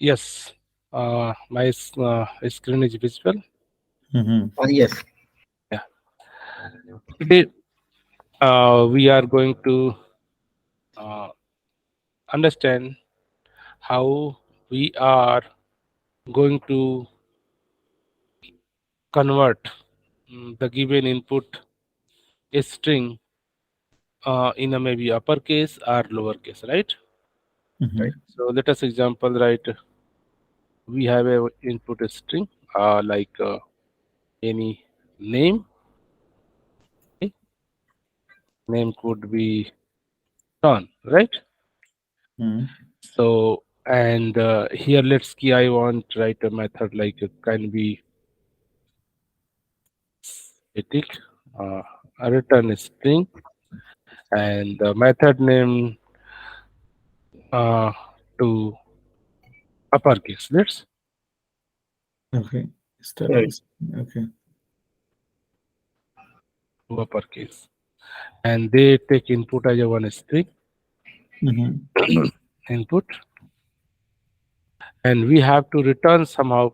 Yes, my screen is visible. Yes. Yeah. Today we are going to uh, understand how we are going to convert the given input a string in a maybe uppercase or lowercase, right? Right. So let us example, right? We have a input string like any name. Okay? Name could be John, right? So and here let's key I want write a method like it can be static uh, a return string and the method name uh, to uppercase. Let's Okay. Right. Starting. Okay. to uppercase and they take input as a one string input and we have to return somehow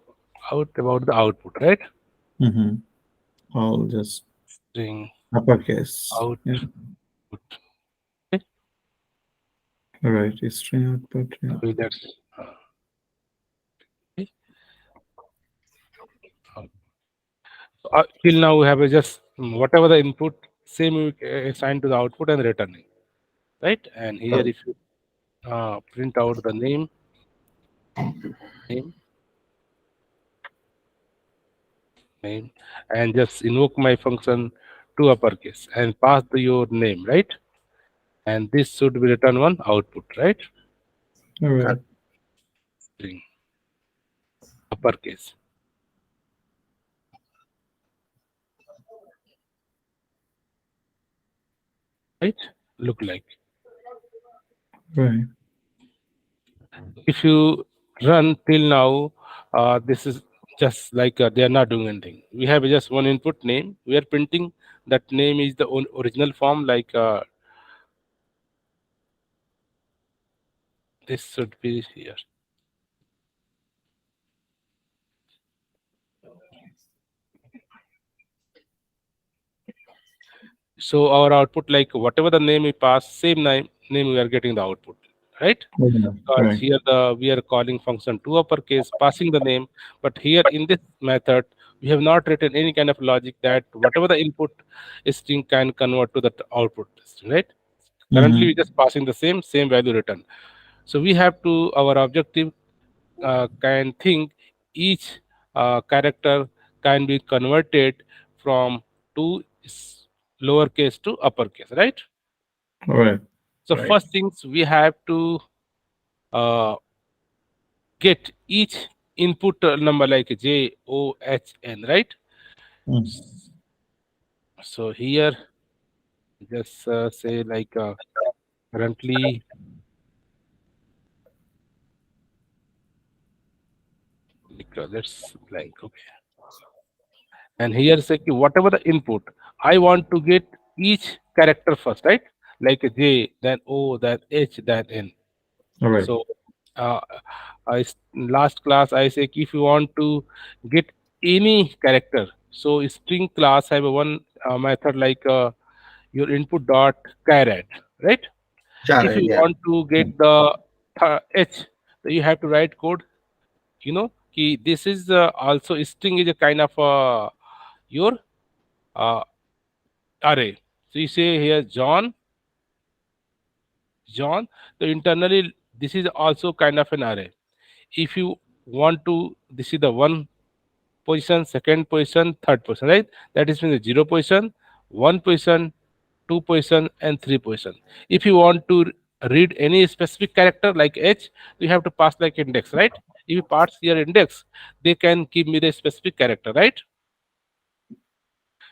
out about the output, right? All just String uppercase. output. Yeah. Okay? All right. String output. Yeah. So that's okay. Till now we have a just whatever the input same we assign to the output and returning, right? And here Right. if you print out the name name and just invoke my function to uppercase and pass your name, right? And this should be return one output, right? All right. Correct. String uppercase, right? Look like Right. if you run till now, this is just like they are not doing anything. We have just one input name. We are printing that name is the original form like this should be here. So our output, like whatever the name we pass, same name we are getting the output, right? Yeah. Because Right. here we are calling function to uppercase, passing the name, but here in this method we have not written any kind of logic that whatever the input string can convert to the output string, right? Currently we just passing the same value return. So we have to our objective can think each character can be converted from to lowercase to uppercase, right? All right. So Right. first things we have to uh, get each input number like J O H N, right? So here just say like currently like let's blank, okay. And here say ki whatever the input I want to get each character first, right? Like a J, then O, then H, then N. All right. So uh, last class I say if you want to get any character, so string class have a one method like your input dot char, right? Char. If you Yeah. want to get the H, then you have to write code. Ki this is also string is a kind of your uh, array. So you say here John. So internally this is also kind of an array. If you want to, this is the one position, second position, third position, right? That is means the zero position, one position, two position, and three position. If you want to read any specific character like H, you have to pass like index, right? If you pass your index, they can give me the specific character, right?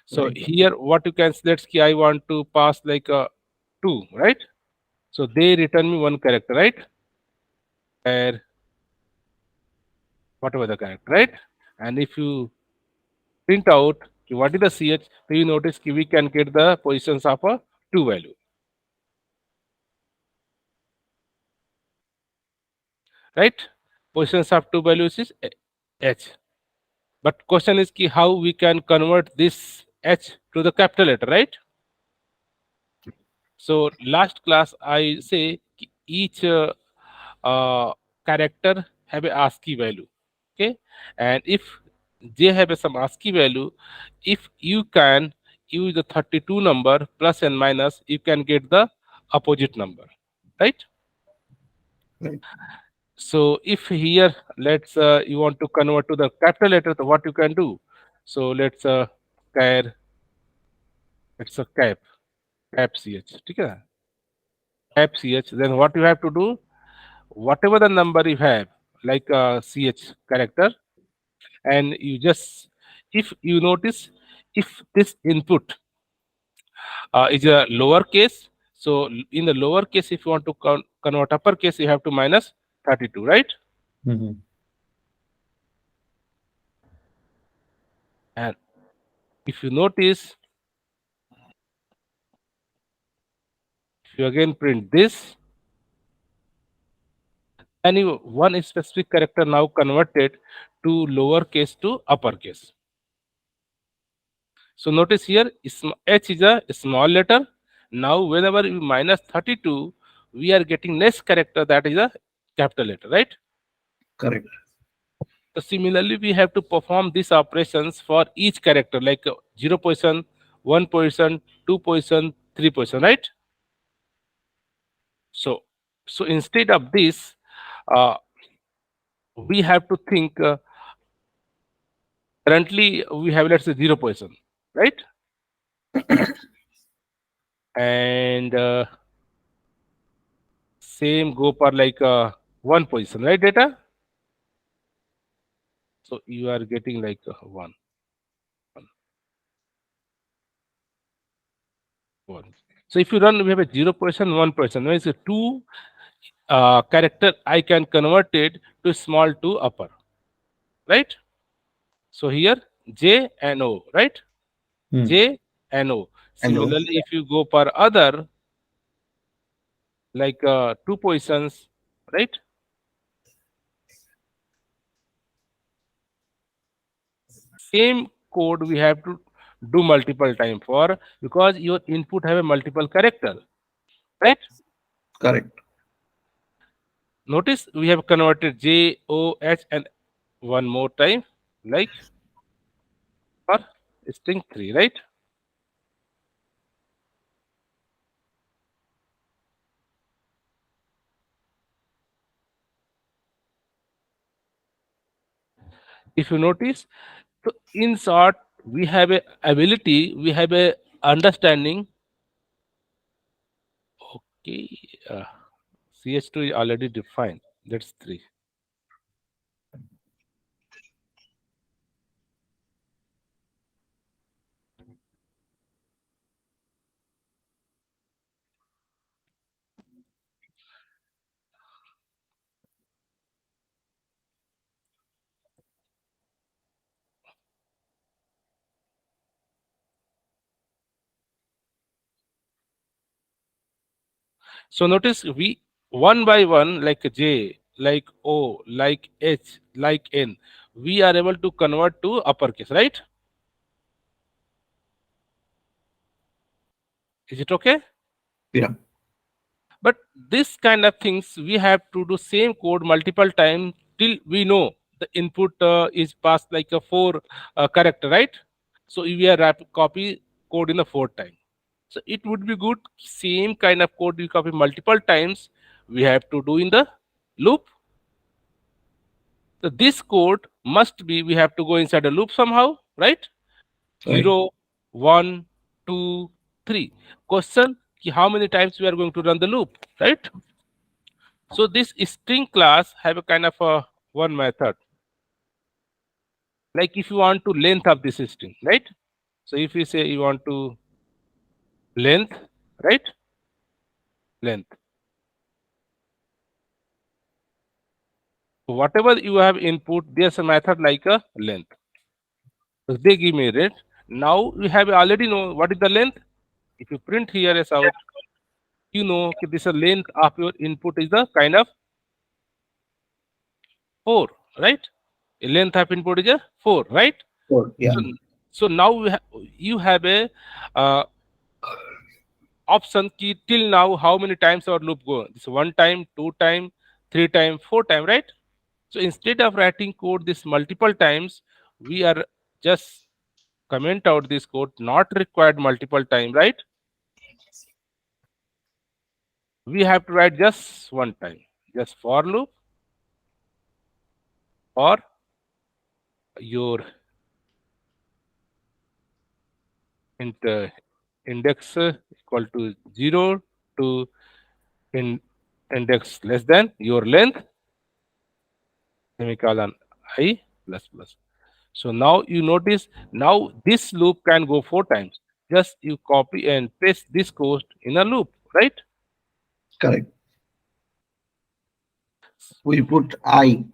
So Right. here what you can let's key I want to pass like a two, right? So they return me one character, right? Where whatever the character, right? And if you print out what is the ch, so you notice we can get the positions of a two value, right? Positions of two values is h. But question is ki how we can convert this h to the capital letter, right? So last class I say ki each character have a ASCII value, okay? And if they have a some ASCII value, if you can use the 32 number plus and minus, you can get the opposite number, right? Right. So if here let's you want to convert to the capital letter, so what you can do? So let's char, it's a cap ch, ठीक है? Cap ch. Then what you have to do? Whatever the number you have, like ch character, and you just, if you notice, if this input is a lower case, so in the lower case, if you want to convert uppercase, you have to minus 32, right? Mhm. And if you notice, if you again print this, and you one specific character now converted to lower case to uppercase. So notice here h is a small letter. Now whenever we minus 32, we are getting next character, that is a capital letter, right? Correct. So similarly, we have to perform these operations for each character, like 0 position, 1 position, 2 position, 3 position, right? So instead of this, uh, we have to think, currently we have, let's say, 0 position, right? And same go for like 1 position, right, data? So you are getting like 1, 1, 1. So if you run, we have a 0 position, 1 position. When it's a 2 character, I can convert it to small to upper, right? So here J and O, right? Hmm. J and O. And no. Similarly, if you go for other, like 2 positions, right? Same code we have to do multiple time for, because your input have a multiple character, right? Correct. Notice we have converted J, O, H and one more time, like for string 3, right? If you notice, so in short, we have a ability, we have a understanding. Okay, ch2 is already defined. That's 3. So notice we one by one, like J, like O, like H, like N, we are able to convert to uppercase, right? Is it okay? Yeah. But this kind of things we have to do same code multiple times till we know the input is passed like a 4 character, right? So we are copy code in the 4th time. So it would be good same kind of code we copy multiple times. We have to do in the loop. So this code must be, we have to go inside a loop somehow, right? Right. 0, 1, 2, 3. Question: how many times we are going to run the loop, right? So this string class have a kind of a one method. Like if you want to length of this string, right? So if you say you want to length, right? Length. So whatever you have input, there's a method like a length. So they give me rate. Now we have already know what is the length. If you print here as out, you know this length of your input is the kind of 4, right? Length of input is a 4, right? Four. Yeah. So, so now you have a uh, option key till now how many times our loop go. This one time, two time, three time, four time, right? So instead of writing code this multiple times, we are just comment out this code not required multiple time, right? We have to write just one time, just for loop or your int, index equal to 0 to in index less than your length semicolon I plus plus. So now you notice now this loop can go 4 times. Just you copy and paste this code in a loop, right? Correct. We put I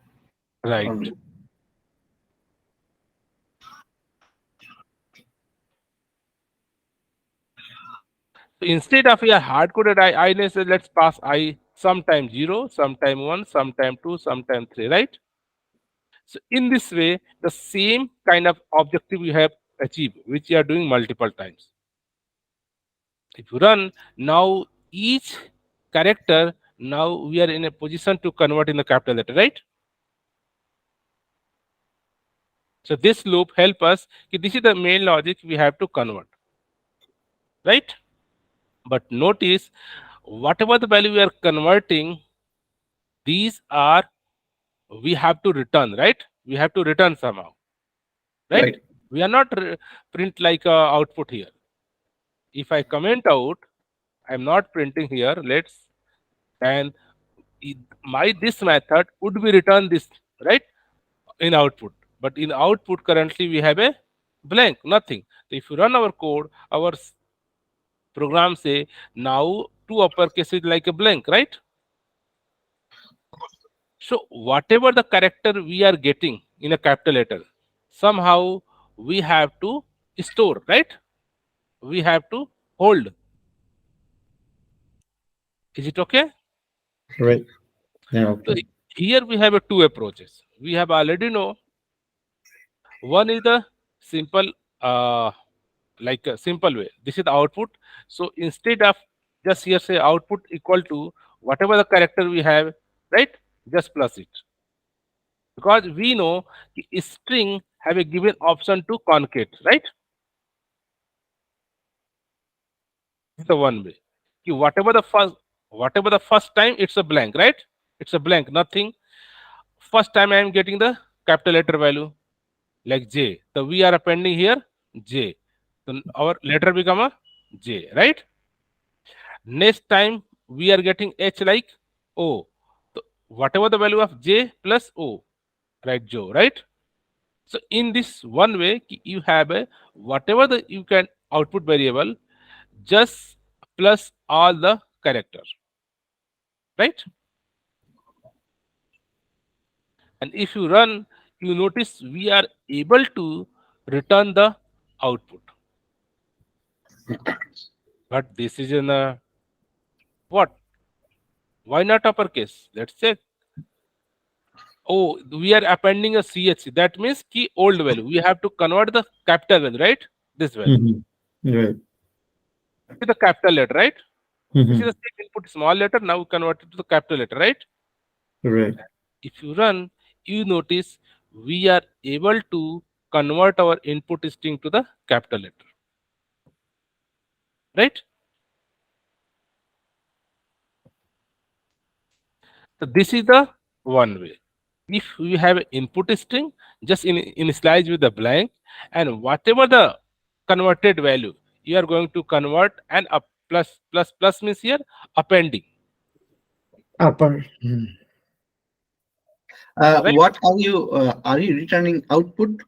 Right. on. So instead of a hard coded I let's pass I sometime 0, sometime 1, sometime 2, sometime 3, right? So in this way, the same kind of objective you have achieved, which you are doing multiple times. If you run now each character, now we are in a position to convert in the capital letter, right? So this loop help us. This is the main logic we have to convert, right? But notice whatever the value we are converting, these are we have to return, right? We have to return somehow, right? Right. We are not print like output here. If I comment out, I'm not printing here. Let's and my this method would be return this, right, in output. But in output currently we have a blank, nothing. So if you run our code, our program say now two uppercase is like a blank, right? So whatever the character we are getting in a capital letter, somehow we have to store, right? We have to hold. Is it okay? Right. Yeah, So okay. here we have a two approaches. We have already know one is the simple like a simple way. This is the output. So instead of just here say output equal to whatever the character we have, right? Just plus it. Because we know the string have a given option to concate, right? This is the one way. Ki whatever the first time it's a blank, right? It's a blank, nothing. First time I am getting the capital letter value like J. So we are appending here J. So our letter become a J, right? Next time we are getting H like O. So whatever the value of J plus O, right, Joe, right? So in this one way, you have a whatever the you can output variable, just plus all the characters, right? And if you run, you notice we are able to return the output. But this is in a what? Why not uppercase? Let's check. Oh, we are appending a CH. That means key old value. We have to convert the capital value, right? This value. Mhm. Right. With the capital letter, right? This is Mhm. the same input small letter. Now we convert it to the capital letter, right? Right. If you run, you notice we are able to convert our input string to the capital letter, right? So this is the one way. If we have an input string, just initialize with the blank, and whatever the converted value, you are going to convert and up plus means here appending, Upper. Mhm. right? What are you returning output?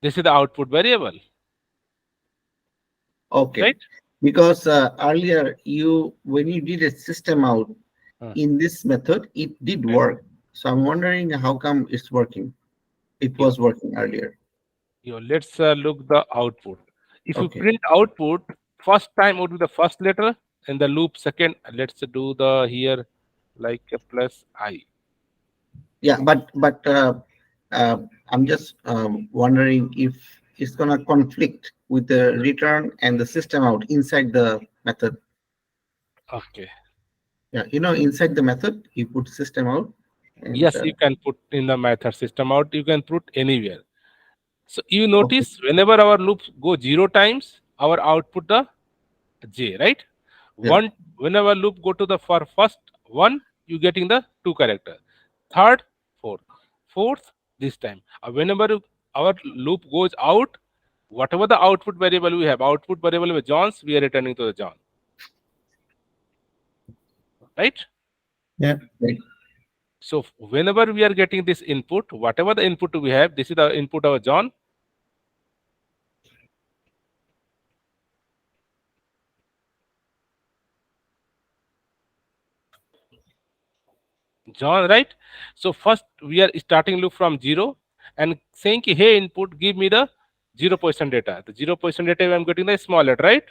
This is the output variable, Okay. right? Because earlier when you did a system out Uh, in this method, it did right. work. So I'm wondering how come it's working. It You, was working earlier. let's look the output. If you Okay. print output, first time would be the first letter, and the loop second. Let's do the here like a plus I. Yeah, uh, I'm just wondering if it's gonna conflict with the return and the system out inside the method. Okay. Yeah, inside the method, you put system out, and Yes, you can put in the method system out. You can put anywhere. So you okay, notice whenever our loops go 0 times, our output the j, right? yeah, One, whenever loop go to the for first one, you getting the two character. Third, fourth, fourth this time. Whenever our loop goes out, whatever the output variable we have, output variable with John's, we are returning to the John, right? Yeah. right, So whenever we are getting this input, whatever the input we have, this is the input of John. John, right? So first we are starting loop from 0 and saying, ki, hey input, give me the 0% data. The 0% data I'm getting the small letter, right?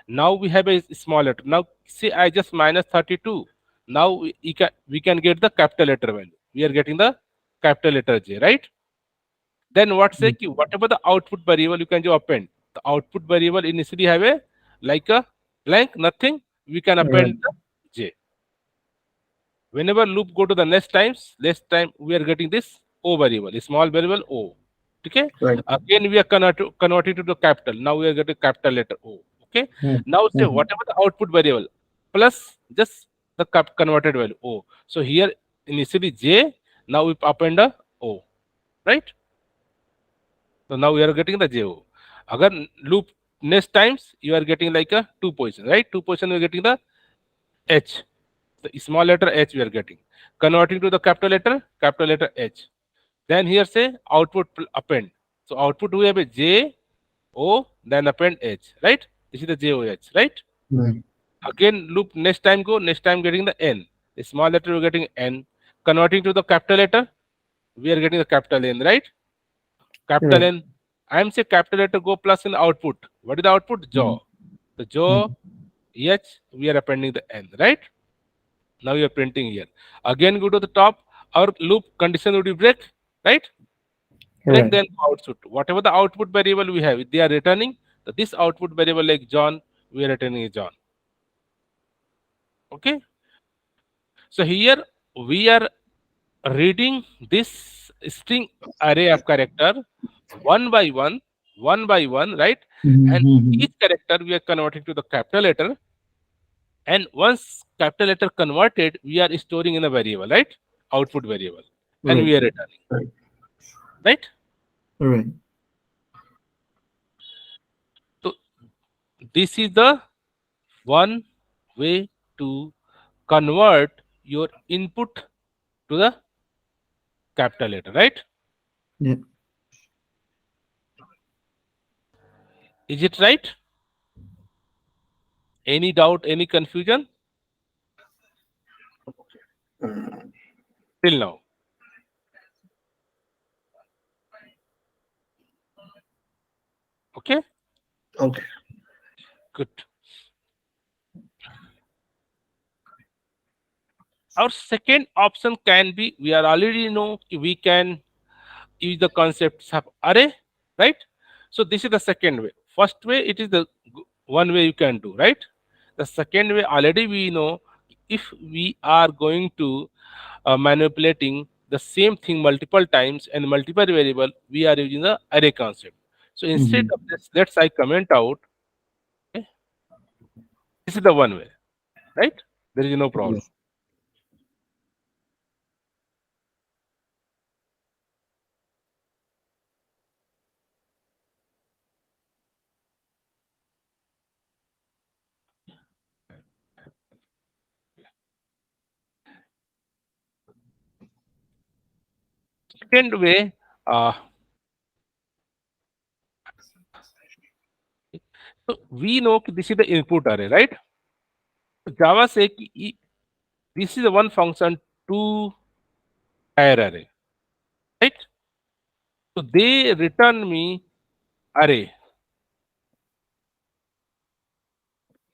Now we have a small letter. Now say I just minus 32. Now we can get the capital letter value. We are getting the capital letter J, right? Then what say, Mm. ki, whatever the output variable you can just append. The output variable initially have a like a blank, nothing. We can Right. append the J. Whenever loop go to the next time we are getting this o variable, a small variable o. Okay, right, again we are converting to the capital. Now we are getting capital letter o. Okay, Mm. now say Mhm. whatever the output variable plus just the converted value o. So here initially j, now we append a o, right? So now we are getting the jo. Agar loop next times you are getting like a two position, right? Two position we are getting the h, the small letter h we are getting, converting to the capital letter h. Then here say output append. So output we have a j o, then append h, right? This is the j o h, right? Right. Again loop next time go, next time getting the n, the small letter we're getting n, converting to the capital letter, we are getting the capital N, right? Capital Right. N. I am say capital letter go plus in the output. What is the output? Mhm. Jaw. The jaw Mhm. h, we are appending the n, right? Now you are printing here. Again go to the top. Our loop condition would be break, right? Break, Right. then output. Whatever the output variable we have, if they are returning, so this output variable like John, we are returning is John. Okay. So here we are reading this string array of character one by one by one, right? And Mhm. each character we are converting to the capital letter. And once capital letter converted, we are storing in a variable, right? Output variable. And Right. we are returning, right. right? Right. So this is the one way to convert your input to the capital letter, right? Yeah. Is it right? Any doubt, any confusion Uh, till now? Okay, okay, good. Our second option can be, we are already know we can use the concepts of array, right? So this is the second way. First way, it is the one way you can do, right? The second way already we know, if we are going to manipulating the same thing multiple times and multiple variable, we are using the array concept. So instead Mhm. of this, let's I comment out, okay, this is the one way, right? There is no problem. Yes. Second way, uh, so we know this is the input array, right? So Java say this is the one function to char array, right? So they return me array,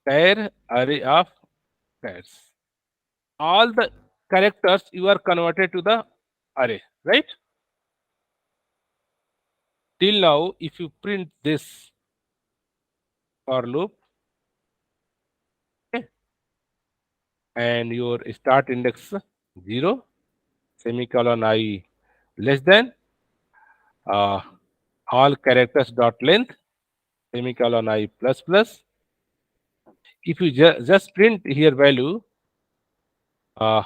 char array of chars. All the characters you are converted to the array, right? Till now, if you print this for loop, okay, and your start index 0, semicolon I less than uh, all characters dot length, semicolon I plus plus. If you just print here value uh,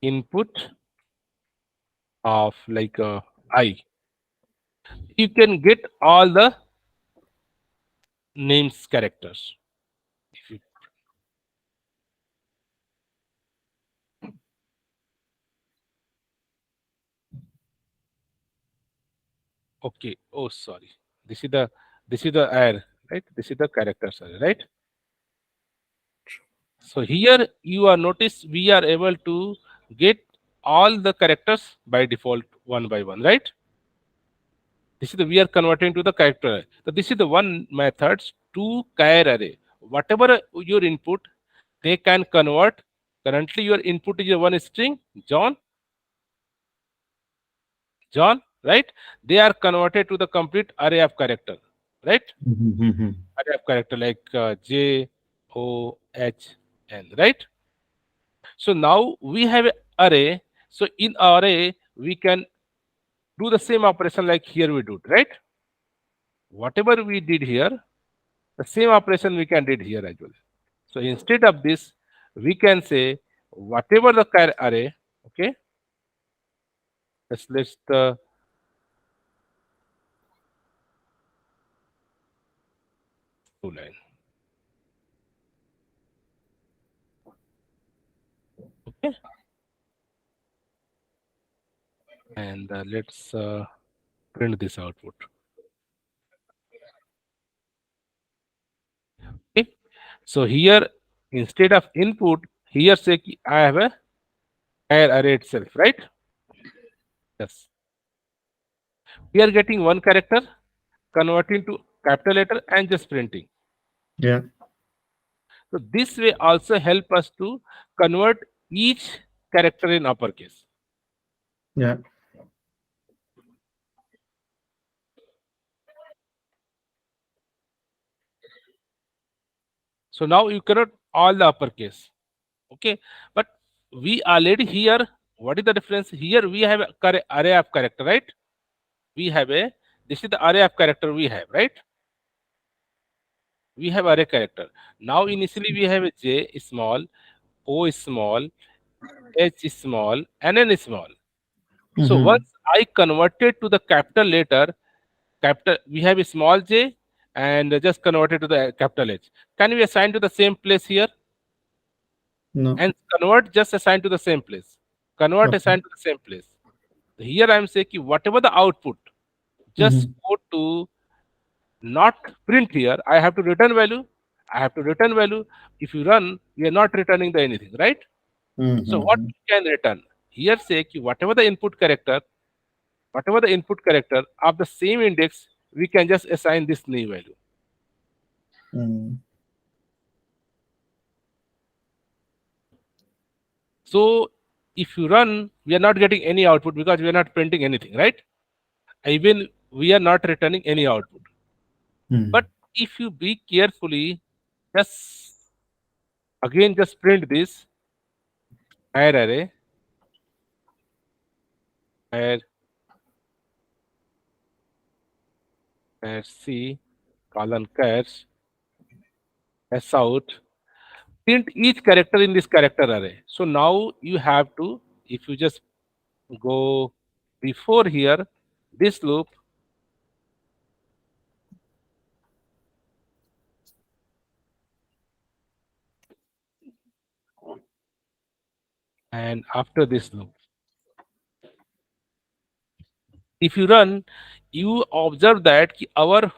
input of like I, you can get all the names characters. If you, okay, oh sorry, this is the array, right? This is the characters array, right? So here you are notice we are able to get all the characters by default one by one, right? This is the we are converting to the character array. So this is the one methods to char array. Whatever your input, they can convert. Currently your input is a one string, John, John, right? They are converted to the complete array of character, right? Mm-hmm. Array of character like J, O, H, N, right? So now we have a array. So in array we can do the same operation like here we do, right? Whatever we did here, the same operation we can did here as well. So instead of this, we can say whatever the array, okay, let's list the two line, okay, and let's print this output. Okay, so here instead of input, here say I have a array itself, right? Yes, we are getting one character, converting to capital letter and just printing. Yeah. So this way also help us to convert each character in uppercase. Yeah. So now you cannot all the uppercase. Okay, but we already here. What is the difference? Here we have a array of character, right? We have a this is the array of character we have, right? We have array character. Now initially we have a J is small, O is small, H is small, and N is small. So Mm-hmm. once I converted to the capital letter, capital we have a small J and just converted to the capital H. Can we assign to the same place here? No. And convert just assign to the same place. Convert Okay. assign to the same place. Here I am saying ki whatever the output, just Mm-hmm. go to not print here. I have to return value. I have to return value. If you run, we are not returning the anything, right? So what Mm-hmm. we can return here say ki whatever the input character of the same index, we can just assign this new value. Mm-hmm. So if you run, we are not getting any output because we are not printing anything, right? Even we are not returning any output. But if you be carefully, just again just print this array, where C colon chars S out, print each character in this character array. So now you have to, if you just go before here, this loop, and after this loop, if you run, you observe that our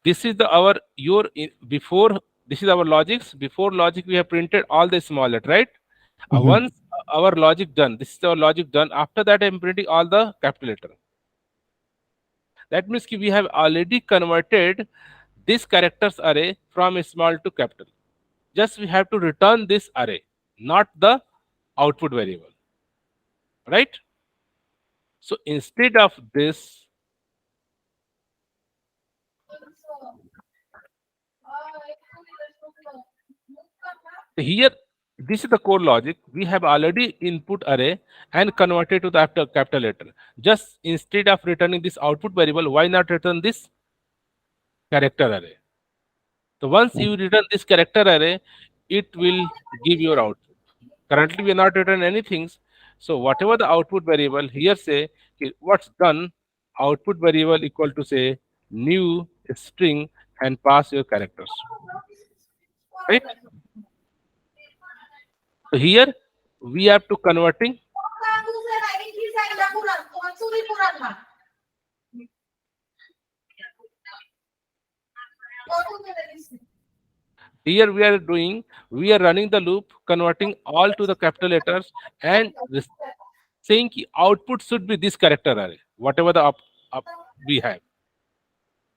this is the our your before this is our logics. Before logic, we have printed all the small letter, right? Mm-hmm. Once our logic done, this is our logic done. After that, I'm printing all the capital letter. That means we have already converted this characters array from small to capital. Just we have to return this array, not the output variable, right? So instead of this, here, this is the core logic. We have already input array and converted to the capital letter. Just instead of returning this output variable, why not return this character array? So once you return this character array, it will give your output. Currently, we are not return anything. So whatever the output variable here say, what's done, output variable equal to say new string and pass your characters, right? So here we have to converting. Here we are doing, we are running the loop, converting all to the capital letters and saying ki output should be this character array, whatever the up we have.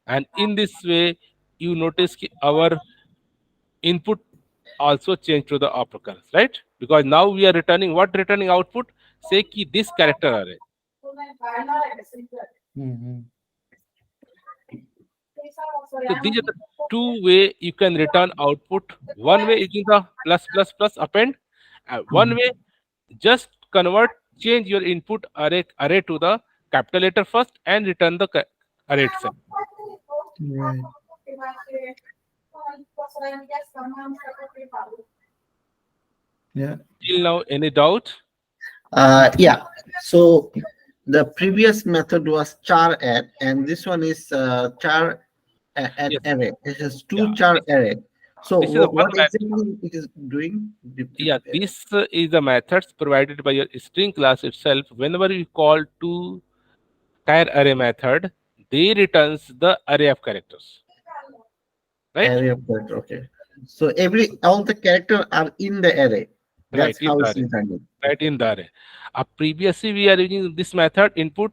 And in this way, you notice ki our input also change to the operands, right? Because now we are returning what returning output? Say ki this character array. Mhm. So these are the two way you can return output. One way using the plus plus plus append. One way just convert, change your input array to the capital letter first and return the array itself. Right. Yeah. Till now, any doubt? Yeah. So the previous method was char add, and this one is char add Yes. array. This is two Yeah. char array. So This is the one what exactly it is doing? Yeah, this is the methods provided by your string class itself. Whenever you call to char array method, they returns the array of characters, right? Array of character. Okay. So all the character are in the array. Right That's in how the it's array. intended. Right in the array. Previously, we are using this method input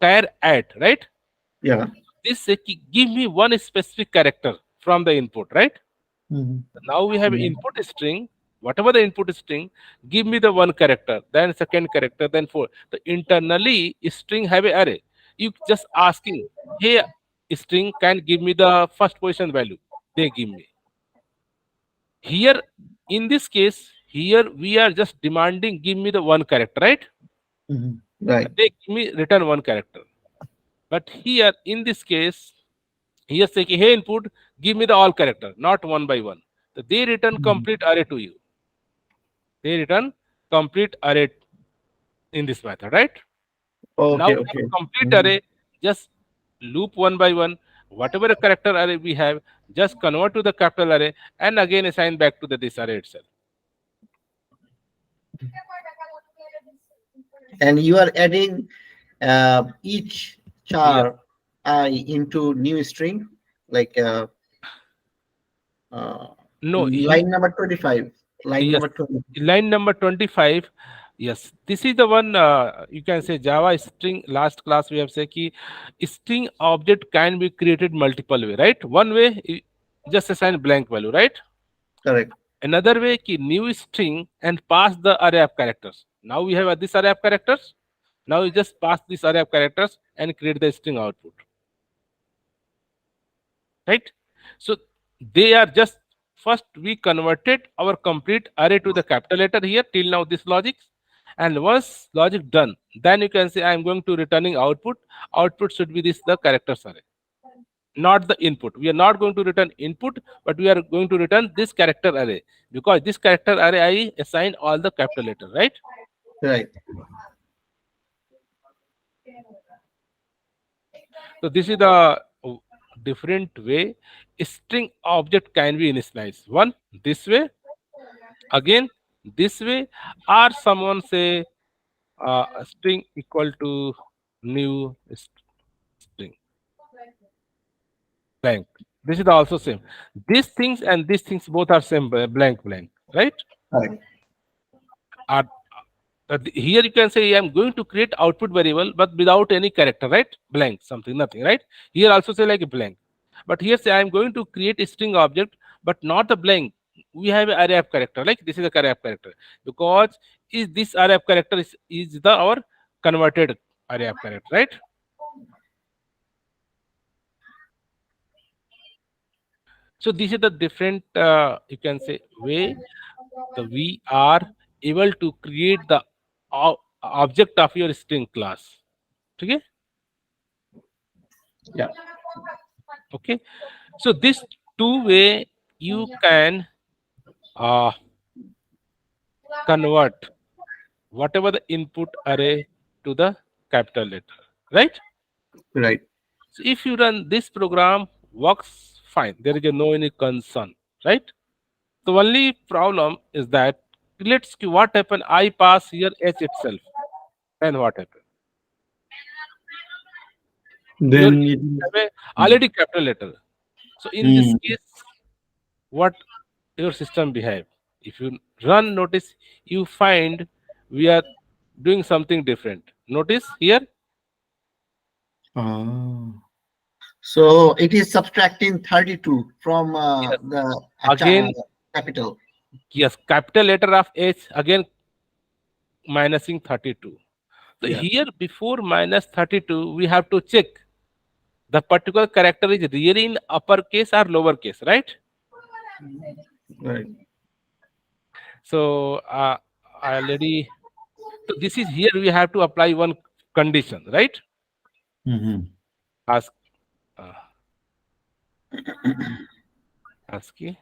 char add, right? Yeah. This say ki give me one specific character from the input, right? Mhm. Now we have Yeah. input string, whatever the input string, give me the one character, then second character, then four. The internally string have a array. You just asking, hey, string can give me the first position value. They give me. Here, in this case, here we are just demanding give me the one character, right? Mhm. Right. They give me return one character. But here, in this case, here say, hey input, give me the all character, not one by one. So they return Mhm. complete array to you. They return complete array in this method, right? Now Okay. we have Okay. a complete Mhm. array, just loop one by one. Whatever a character array we have, just convert to the capital array and again assign back to the this array itself. And you are adding each Yes. char I into new string, like uh, No, line number 25. Line yes. number 20. Line number 25. Yes, this is the one you can say Java string. Last class we have said ki string object can be created multiple way, right? One way, just assign blank value, right? Correct. Another way ki new string and pass the array of characters. Now we have this array of characters. Now you just pass this array of characters and create the string output, right? So they are just first we converted our complete array to the capital letter here till now this logic, and once logic done, then you can say I am going to returning output. Output should be this the characters array, not the input. We are not going to return input, but we are going to return this character array because this character array I assign all the capital letter, right? Right. So this is the different way string object can be initialized. One this way, again this way, or someone say a string equal to new string blank. This is also same. These things and these things both are same blank blank, right? Correct. Are here you can say I'm going to create output variable but without any character, right? Blank something nothing, right? Here also say like a blank, but here say I'm going to create a string object but not a blank, we have an array of character, like this is a array of character, because is this array of character is the our converted array of character, right? So this is the different you can say way the we are able to create the object of your string class. Okay. Yeah. Okay. So this two way you can uh, convert whatever the input array to the capital letter, right? Right. So if you run this program, works fine. There is no any concern, right? The only problem is that let's see what happen. I pass here h itself, then what happen? Your Then it have a already capital letter. So in this mm, case, what your system behave? If you run, notice you find we are doing something different. Notice here, ah, So it is subtracting 32 from yes, the again, capital. yes, capital letter of h again minusing 32. So Yeah. here before minus 32, we have to check the particular character is really in uppercase or lowercase, right? Right. So I already, so this is here we have to apply one condition, right? mhm. Ask uh, ASCII.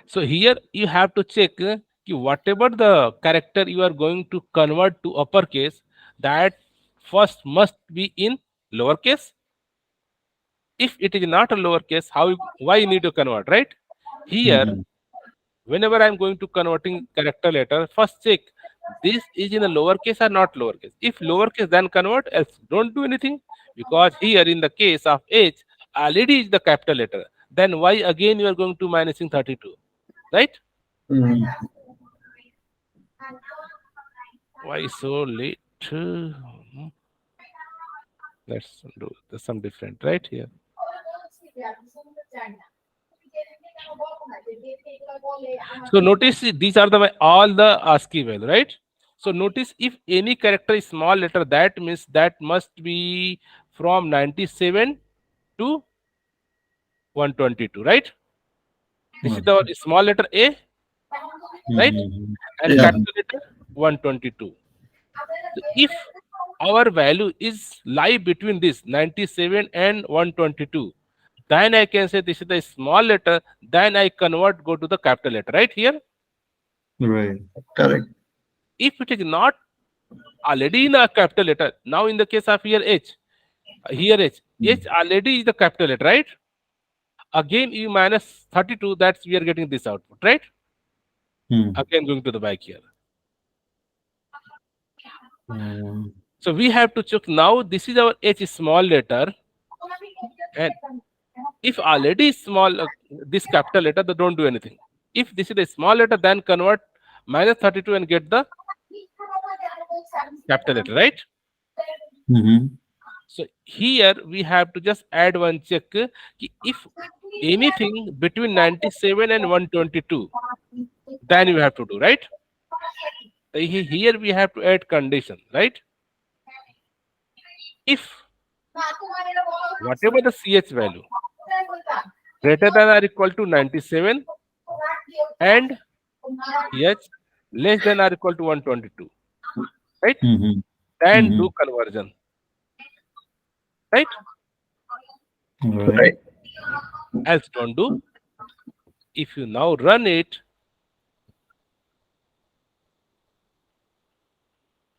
So here you have to check ki whatever the character you are going to convert to uppercase, that first must be in lowercase. If it is not a lowercase, why you need to convert, right? Here, Mhm. whenever I'm going to converting character letter, first check this is in a lowercase or not lowercase. If lowercase, then convert, else don't do anything. Because here in the case of h, already is the capital letter. Then why again you are going to minusing 32, right? Mm. Why so late? Let's do some different right here. So notice these are the all the ASCII value, right? So notice if any character is small letter, that means that must be from 97 to 122, right? This is Ah, the small letter A, right? mhm. And Yeah. capital letter 122. So if our value is lie between this 97 and 122, then I can say this is the small letter, then I convert go to the capital letter, right here. Right. Correct. If it is not already in a capital letter, now in the case of here h, h already is the capital letter, right? Again you minus 32, that's we are getting this output, right? Mm. Again going to the back here. Ah, So we have to check now this is our h small letter, and if already small this capital letter, they don't do anything. If this is a small letter, then convert minus 32 and get the capital letter, right? mhm. So here we have to just add one check ki if anything between 97 and 122, then you have to do, right? So here we have to add condition, right? If whatever the ch value greater than or equal to 97 and ch less than or equal to 122, right? Mhm. Then do Mhm. conversion, right? Right. Right. Else don't do. If you now run it,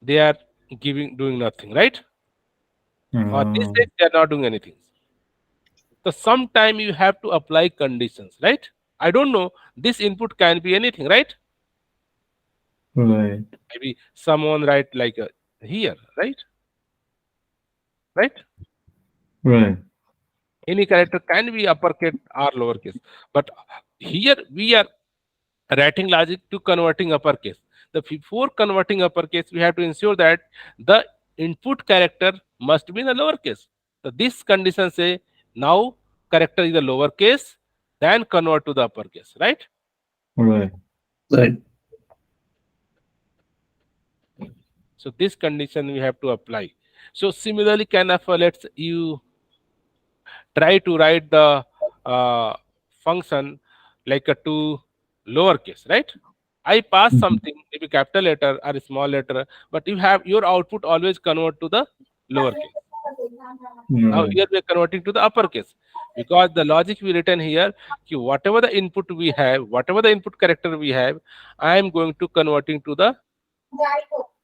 they are doing nothing, right? Or this Ah, stage they are not doing anything. So sometime you have to apply conditions, right? I don't know. This input can be anything, right? right. Maybe someone write like here, right? Right? Right. Any character can be uppercase or lowercase. But here we are writing logic to converting uppercase. The before converting uppercase, we have to ensure that the input character must be in the lowercase. So this condition say now character is the lowercase, then convert to the uppercase, right? Right. Right. So this condition we have to apply. So similarly, kind of let's you try to write the function like a to lowercase, right? I pass Mhm. something, maybe capital letter or a small letter, but you have your output always convert to the lowercase. Now Right. here we are converting to the uppercase because the logic we written here, ki whatever the input we have, whatever the input character we have, I am going to converting to the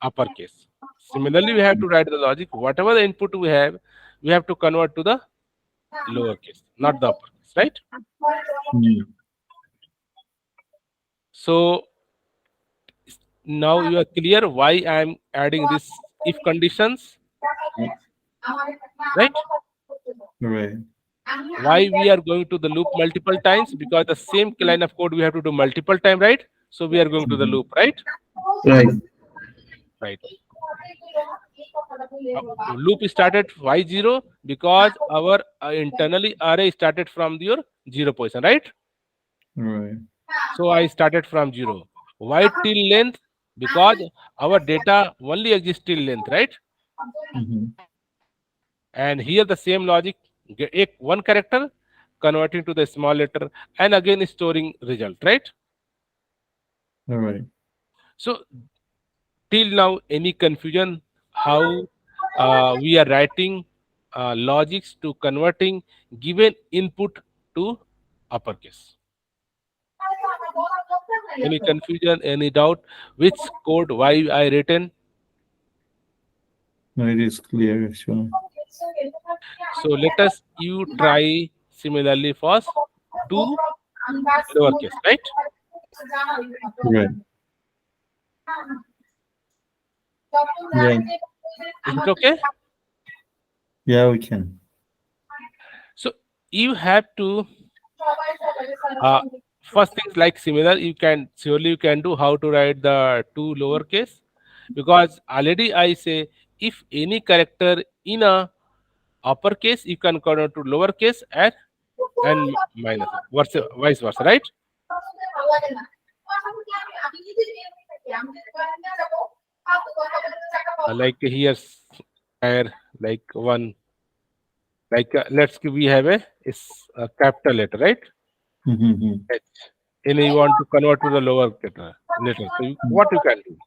uppercase. Similarly, we have to write the logic, whatever the input we have to convert to the lowercase, not the uppercase, right? Mm. So now you are clear why I am adding this if conditions, right? Right. Why we are going to the loop multiple times? Because the same line of code we have to do multiple time, right? So we are going to the Mhm. loop, right? Right. Right. Loop started y0 because our internally array started from your 0 position, right? Right. So I started from 0. Why till length? Because our data only exists till length, right? Mhm. And here the same logic, one character converting to the small letter and again storing result, right? All right. So till now, any confusion how we are writing logics to converting given input to uppercase? Any confusion, any doubt? Which code why I written? No, it is clear actually. So let us you try similarly for two lowercase, right? Right. Yeah. Is it okay? Yeah, we can. So you have to uh, first things like similar you can surely you can do how to write the two lowercase because already I say if any character in a uppercase you can convert to lowercase and minus vice versa, right? Like here where like one like we have a capital letter, right? Mm-hmm. H. And you want to convert to the lower letter. So what you can do?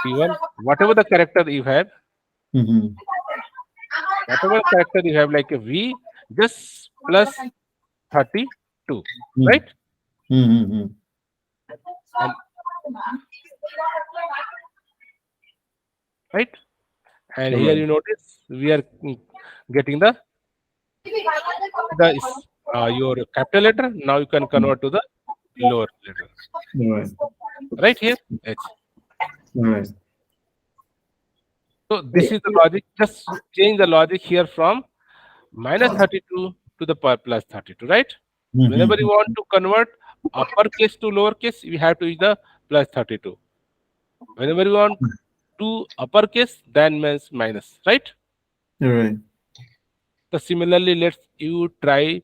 Even whatever the character you have, Mm-hmm. whatever character you have, like a V, just plus 32, right? Mm-hmm. And right, and All here right. you notice we are getting the is your capital letter. Now you can convert to the lower letter, All right. right here. H. All right. So this is the logic. Just change the logic here from minus 32 to the plus 32, right? Whenever you Mm-hmm. want to convert uppercase to lowercase, we have to use the plus 32. Whenever you want to uppercase, then means minus, right? All right. So similarly, let's you try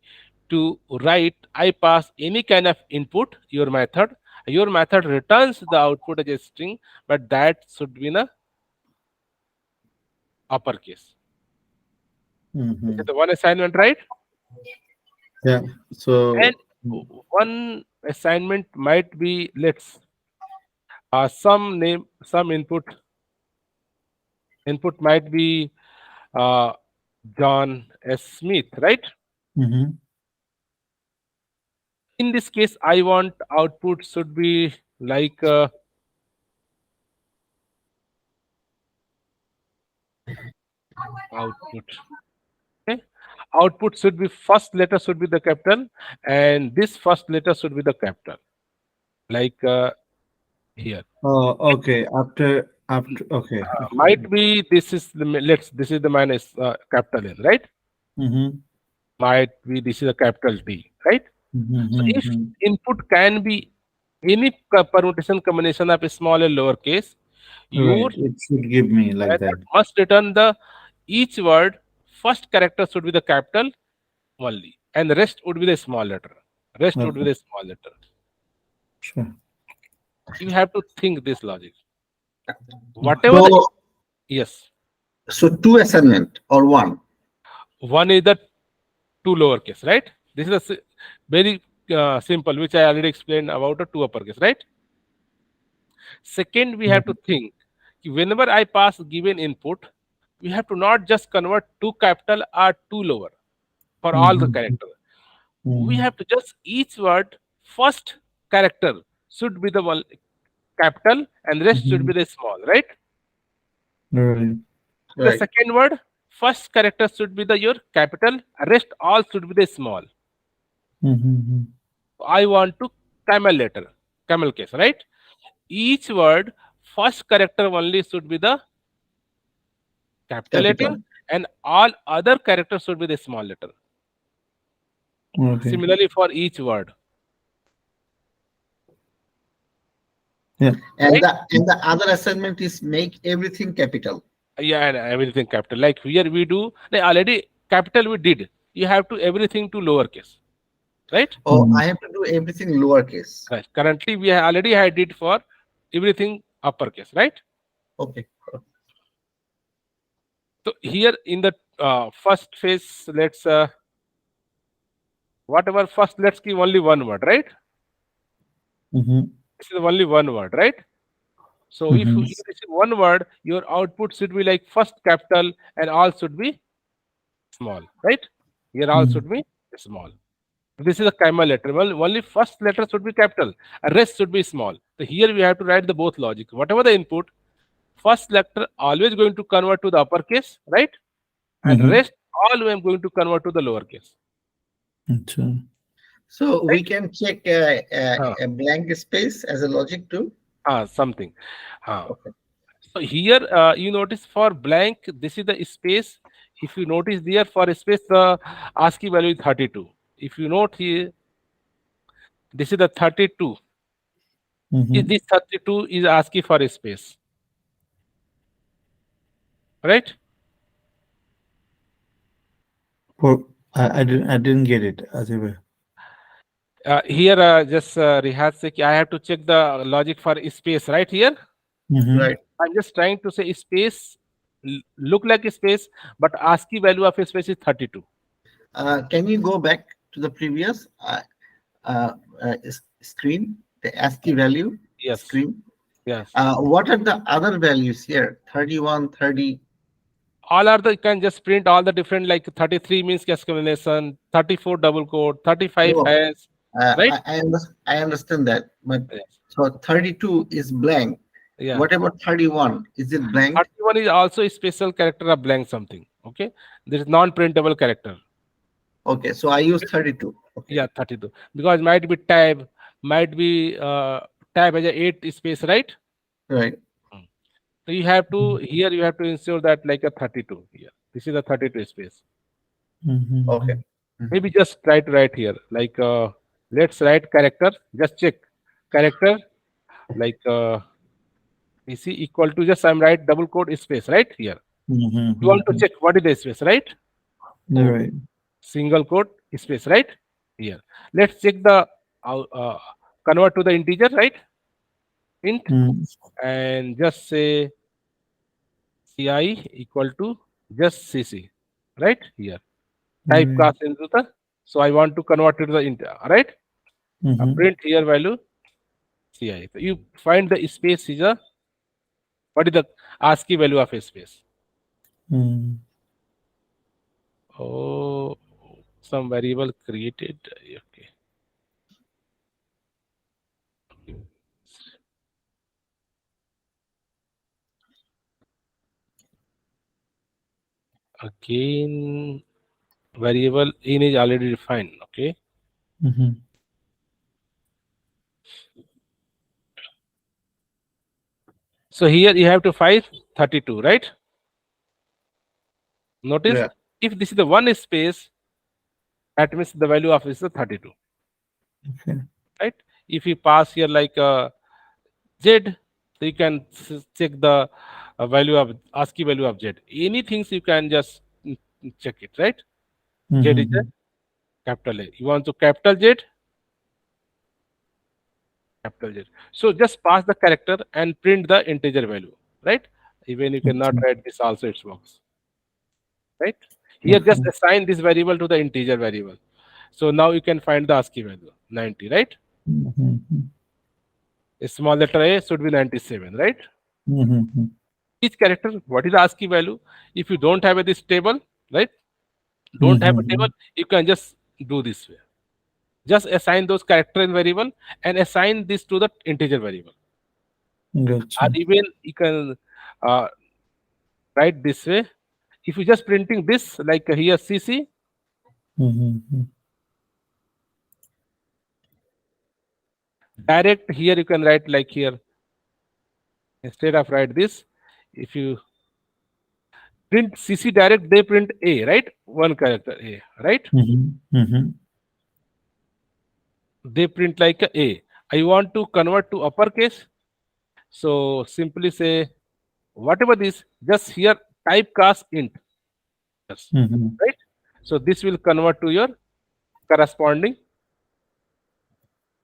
to write I pass any kind of input, your method. Your method returns the output as a string, but that should be in a uppercase. Is Mm-hmm. it the one assignment, right? Yeah. And So, one assignment might be let's some input might be uh, John S. Smith, right? mm-hmm. In this case, I want output should be like output. Okay, output should be first letter should be the capital, and this first letter should be the capital, like here. Okay. After. Okay. Okay. Might be this is the this is the minus capital N, right? Mm-hmm. Might be this is a capital T, right? So if Mm-hmm. input can be any permutation combination of a small and lower case, Your Right. It should give me like method that. must return the each word first character should be the capital only, and the rest would be the small letter. Rest would be Okay. the small letter. Sure. You have to think this logic. Okay. Whatever the So, yes, so two assignment or one? one is the two lowercase, right? This is a very simple, which I already explained about the two uppercase, right? Second, we have to Mhm. think whenever I pass given input, we have to not just convert two capital or two lower for all the Mhm. character. We Mhm. have to just each word first character should be the one capital and rest should be Mhm. the small, right? Right. The Right. second word first character should be the your capital, rest all should be the small. Mhm. I want to camel letter, camel case, right? Each word first character only should be the capital letter Capital. and all other characters should be the small letter. Okay. Similarly for each word, Yeah. And right? the other assignment is make everything capital. Yeah, and everything capital. Like here we do, like already capital we did. You have to everything to lowercase, right? Or Mhm. I have to do everything lowercase. Right. Currently we already had it for everything uppercase, right? Okay. So here in the first phase, let's whatever first let's give only one word, right? Mhm. This is only one word, right? So if you Mhm. receive one word, your output should be like first capital and all should be small, right? Here all Mhm. should be small. This is a camel letter. Well, only first letter should be capital, and rest should be small. So here we have to write the both logic. Whatever the input, first letter always going to convert to the uppercase, right? And Mhm. rest all I am going to convert to the lowercase, Acha. So we right? can check Uh, a blank space as a logic too. something. Uh, Okay. so here you notice for blank, this is the space. If you notice there for space, the ASCII value is 32. If you note here, this is the 32. Is Mhm. this 32 is ASCII for space, right? For I didn't get it, Asifa. Here, just Rehat say I have to check the logic for space right here. Mhm. Right. I'm just trying to say space look like a space, but ASCII value of a space is 32. Can you go back to the previous uh, screen, the ASCII value Yes, screen? yes. What are the other values here? 31, 30. All are the you can just print all the different like 33 means gas combination, 34 double quote, 35 No, has, right? I understand that, but Yes. so 32 is blank. Yeah. What about 31? Is it blank? 31 is also a special character of blank something. Okay. There is non-printable character. Okay, so I use 32. Okay, Yeah, 32. Because might be tab, might be tab has a 8 space, right? right. Mm. So you have to here you have to ensure that like a 32 here. This is a 32 space. Okay. Mhm. Maybe just try to write here. Like let's write character. Just check character like PC equal to just I'm right double quote space right here. You want to Mhm. check what is the space, right? You're Oh, right. single quote space, right? Here. Let's check the convert to the integer, right? Int Mm. and just say ci equal to just cc, right? Here. You're right. Typecast into the so I want to convert it to the int, right? Mhm. Print here value ci. So you find the space is a what is the ASCII value of a space? Mm. Oh, some variable created. Okay. Again, variable in is already defined. Okay. Mhm. So here you have to find 32, right? Notice Yeah. if this is the one space, that means the value of is the 32, Okay. right? If you pass here like Z, So you can check the value of ASCII value of Z. Any things you can just check it, right? Z is a Mm-hmm. capital A. You want to capital Z, capital Z. So just pass the character and print the integer value, right? Even you cannot Okay. write this also, it works, right? Here just Okay. assign this variable to the integer variable. So now you can find the ASCII value 90, right? Mm-hmm. A small letter A should be 97, right? Mm-hmm. Each character, what is the ASCII value? If you don't have this table, right? Don't have a table, Mm-hmm. you can just do this way. Just assign those character in variable and assign this to the integer variable. Or Gotcha. even you can uh, write this way. If you just printing this like here CC, Mm-hmm. direct here you can write like here. Instead of write this, if you print CC direct, they print A, right? One character A, right? Mm-hmm. Mm-hmm. They print like a A. I want to convert to uppercase. So simply say whatever this, just here typecast int, yes, Mm-hmm. right? So this will convert to your corresponding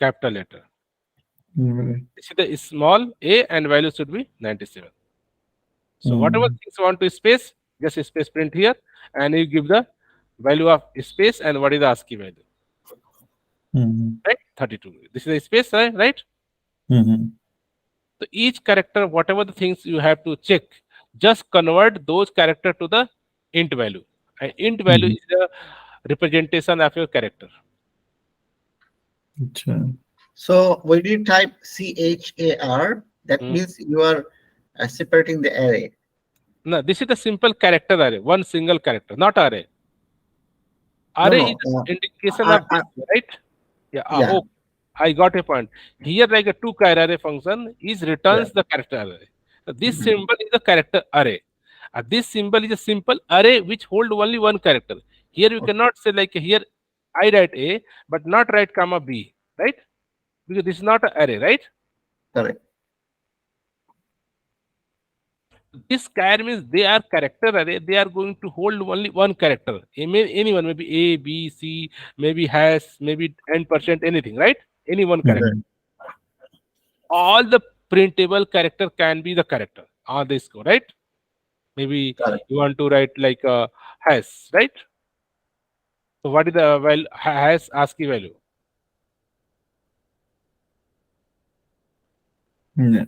capital letter. Right. This is the small a and value should be 97. So whatever Mm-hmm. things you want to space, just space print here and you give the value of space and what is the ASCII value, Mm-hmm. right? 32. This is the space, right? Mm-hmm. So each character, whatever the things you have to check, just convert those character to the int value. And int value Mm-hmm. is the representation of your character. Gotcha. So when you type char, that Hmm. means you are separating the array. No, this is the simple character array, one single character, not array. No, Array is no. the indication I, of I, this, right? Yeah. yeah, Oh, I got a point. Here, like a two char array function is yeah. returns the character array. So this Mhm. symbol is the character array. This symbol is a simple array which hold only one character. Here you Okay, cannot say like here I write A, but not write comma B, right? Because this is not an array, right? correct. This char means they are character array. They are going to hold only one character. Anyone, maybe A, B, C, maybe has, maybe n%, anything, right? Any one character. Mm-hmm. All the printable character can be the character on this code, right? Maybe Correct. you want to write like has, right? So what is the has ASCII value? Yeah.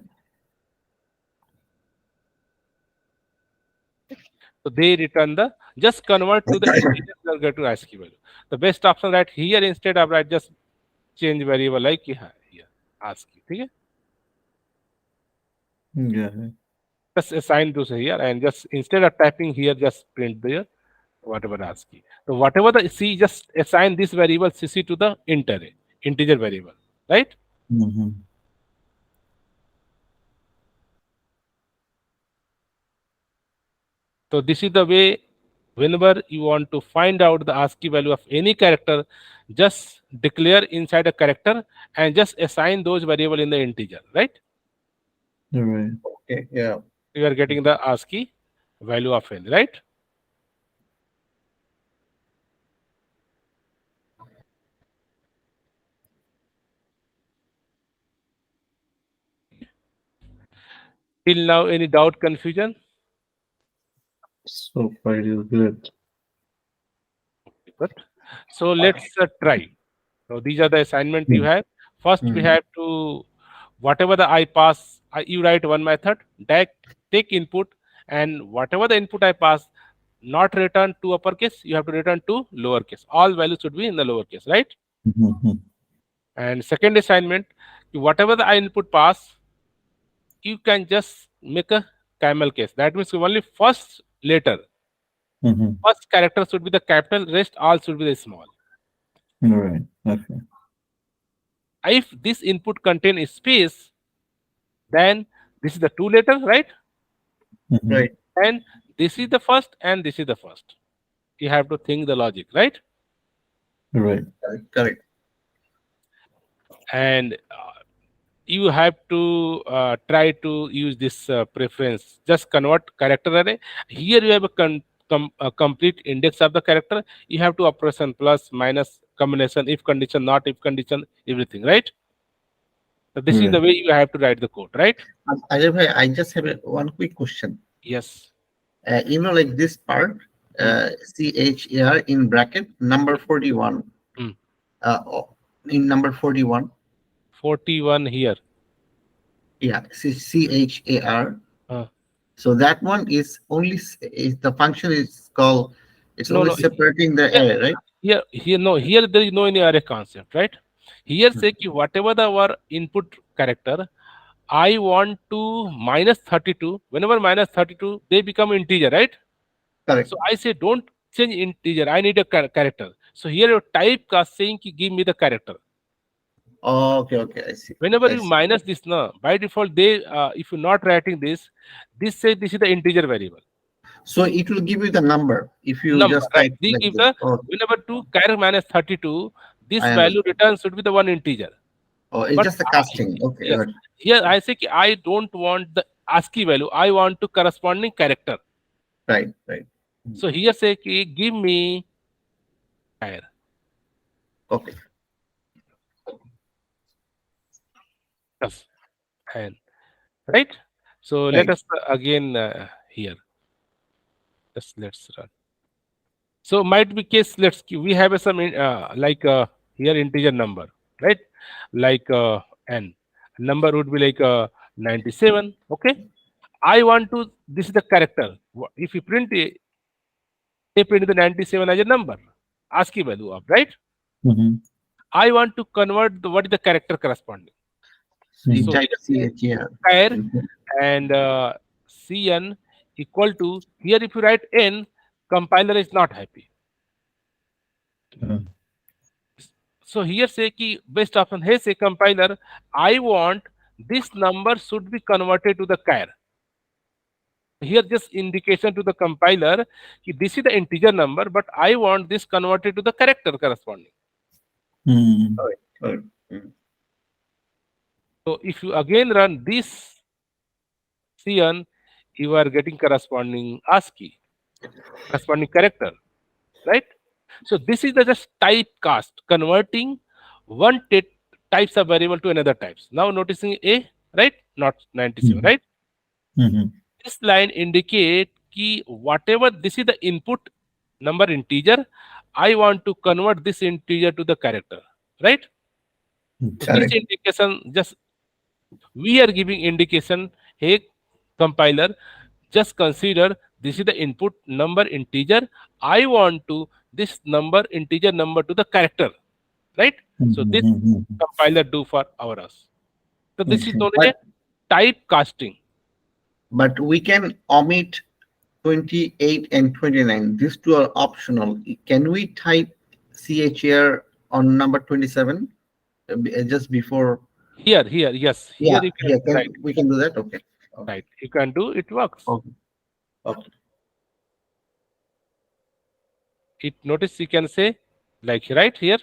So they return the, just convert to the integer, they'll get to ASCII value. The best option that here instead of write just change variable like here ASCII. Okay? Yeah. Just assign those here and just instead of typing here, just print there whatever ASCII. So whatever the C, just assign this variable CC to the int array, integer variable, right? Mm-hmm. So this is the way whenever you want to find out the ASCII value of any character, just declare inside a character and just assign those variable in the integer, right? Right. Okay, yeah. You are getting the ASCII value of n, right? Till now, any doubt, confusion? So far it is good. Good. So let's try. So these are the assignment you Mm. have. First, we Mm. have to whatever the I pass, you write one method, take input, and whatever the input I pass, not return to uppercase, you have to return to lowercase. All values should be in the lowercase, right? Mm-hmm. And second assignment, whatever the I input pass, you can just make a camel case. That means only first letter, Mm-hmm. first character should be the capital, rest all should be the small. Right. Okay. If this input contain space, then this is the two letter, right? Mm-hmm. Right. And this is the first and this is the first. You have to think the logic, right? Right. Correct. Correct. And you have to try to use this preference. Just convert character array. Here you have a complete index of the character. You have to operation plus, minus, combination, if condition, not if condition, everything, right? So this is Right. the way you have to write the code, right? Ajay bhai, I just have one quick question. Yes. Like this part, Hmm. char in bracket number 41. Hmm. In number 41, 41 here. yeah, char. Uh, So that one is only is the function is called. It's no, only no. separating the Here, array, right? here, no. Here there is no any array concept, right? Here say ki whatever the our input character, I want to minus 32. Whenever minus 32, they become integer, right? Correct. So I say don't change integer. I need a character. So here your typecast saying ki give me the character. Okay, okay, I see. Whenever I you see. minus this, no, by default they if you're not writing this, this say this is the integer variable. So it will give you the number if you Number, just right? type They like give this. the Oh, whenever 2 char minus 32, this I value understand. return should be the one integer. Oh, it's But just a casting. Okay, yes, right. here I say ki I don't want the ASCII value. I want to corresponding character. Right, right. So here say ki give me char. Okay. Yes, and right. So let Right. us again here. Let's run. So might be case. We have some like here integer number, right? Like n number would be like 97. Okay. I want to. This is the character. If you print it, they print the 97 as a number. ASCII value of, right? Mm-hmm. I want to convert what is the character corresponding. So you So type here char. char and cn equal to here. If you write n, compiler is not happy. Uh, So here say ki best option. Hey say compiler, I want this number should be converted to the char. Here just indication to the compiler ki this is the integer number, but I want this converted to the character corresponding. mm, Correct. Mm. So if you again run this cn, you are getting corresponding ASCII, corresponding character, right? So this is the just typecast converting one types of variable to another types. Now noticing a, right? Not 97, mhm, right? mhm, This line indicate ki whatever this is the input number integer, I want to convert this integer to the character, right? So this Correct. indication just we are giving indication. Hey compiler, just consider this is the input number integer. I want to this number integer number to the character, right? So mhm, this mhm, compiler do for us. So this is okay. known as a typecasting. But we can omit 28 and 29. These two are optional. Can we type char on number 27 just before? Here, yes, here Yeah, you can yeah. Can write, we can do that? Okay. Okay. right? You can do it works. Okay. Okay. It notice you can say like right here.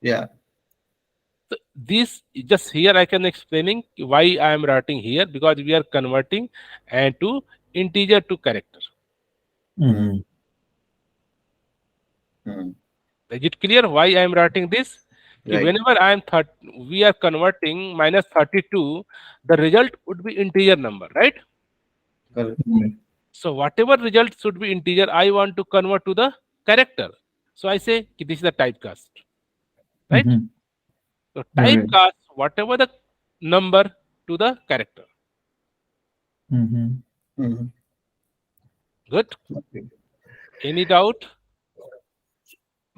Yeah. So this just here I can explaining why I am writing here because we are converting and to integer to character. Mhm, Mm. Is it clear why I am writing this? Ki Right. whenever I am we are converting minus 32, the result would be integer number, right? Correct. right. So whatever result should be integer, I want to convert to the character. So I say ki this is the typecast, right? Mhm, So right. typecast whatever the number to the character. Mhm. Mhm. Good. Okay. Any doubt?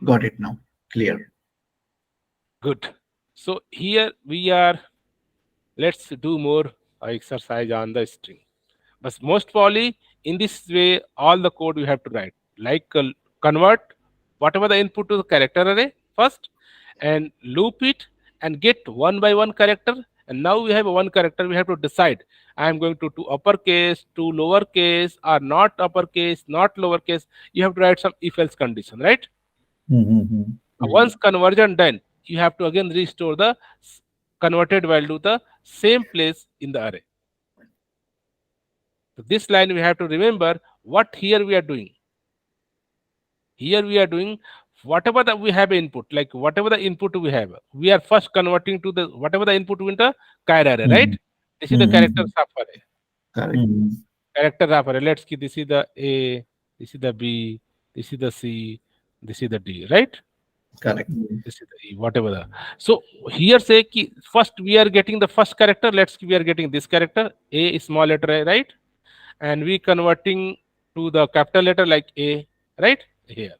Got it now. Clear. Good. So here we are. Let's do more exercise on the string. But most probably in this way, all the code you have to write. Like convert whatever the input to the character array first, and loop it and get one by one character. And now we have one character. We have to decide. I am going to uppercase, to lowercase, or not uppercase, not lowercase. You have to write some if else condition, right? Mhm, Mhm. Once conversion done, you have to again restore the converted value to the same place in the array. So this line we have to remember what here we are doing. Here we are doing whatever that we have input, like whatever the input we have, we are first converting to the whatever the input into char array, right? Mhm. This is the Mhm. character sub array. Correct. Mhm. Character of array. Let's see. This is the A. This is the B. This is the C. This is the D, right? Correct. Mhm. This is the E, whatever the. So here say ki first we are getting the first character. Let's we are getting this character A is small letter A, right? And we converting to the capital letter like A, right? Here.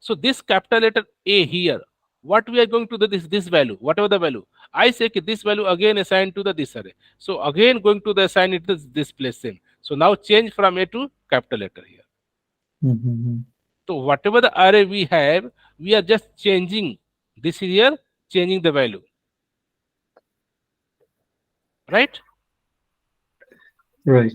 So this capital letter A here, what we are going to do this value, whatever the value. I say ki this value again assigned to the this array. So again going to the assign it to this place same. So now change from A to capital letter here. Mhm. So whatever the array we have, we are just changing this here, changing the value, right? Right.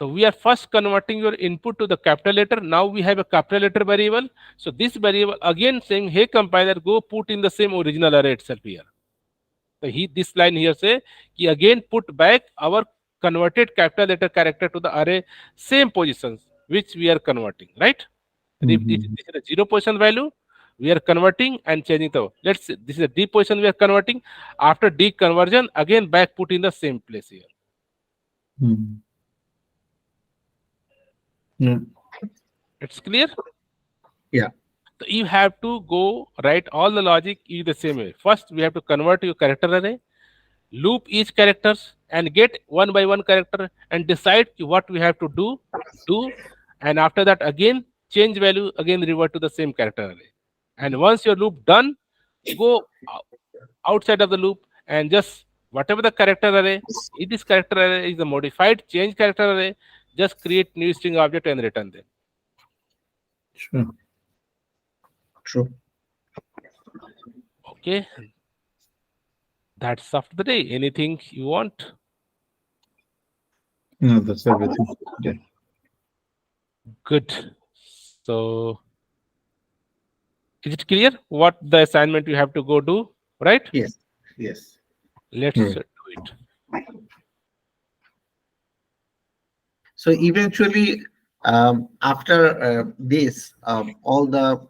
So we are first converting your input to the capital letter. Now we have a capital letter variable. So this variable again saying, hey compiler, go put in the same original array itself here. So this line here say, he again put back our converted capital letter character to the array same positions which we are converting, right? Mhm. This is a 0 position value. We are converting and changing the. Let's say this is a D position we are converting. After D conversion, again back put in the same place here. Mhm. Yeah. It's clear. Yeah. So you have to go write all the logic in the same way. First, we have to convert your character array, loop each characters, and get one by one character and decide what we have to do, and after that again change value again revert to the same character array. And once your loop done, go outside of the loop and just whatever the character array, if this character array is a modified change character array, just create new string object and return them. Sure. True. Okay, that's after the day. Anything you want? No, that's everything. Yeah. Good. So is it clear what the assignment you have to go do? Right? Yes. Yes. Let's Right. do it. So eventually, after this, all the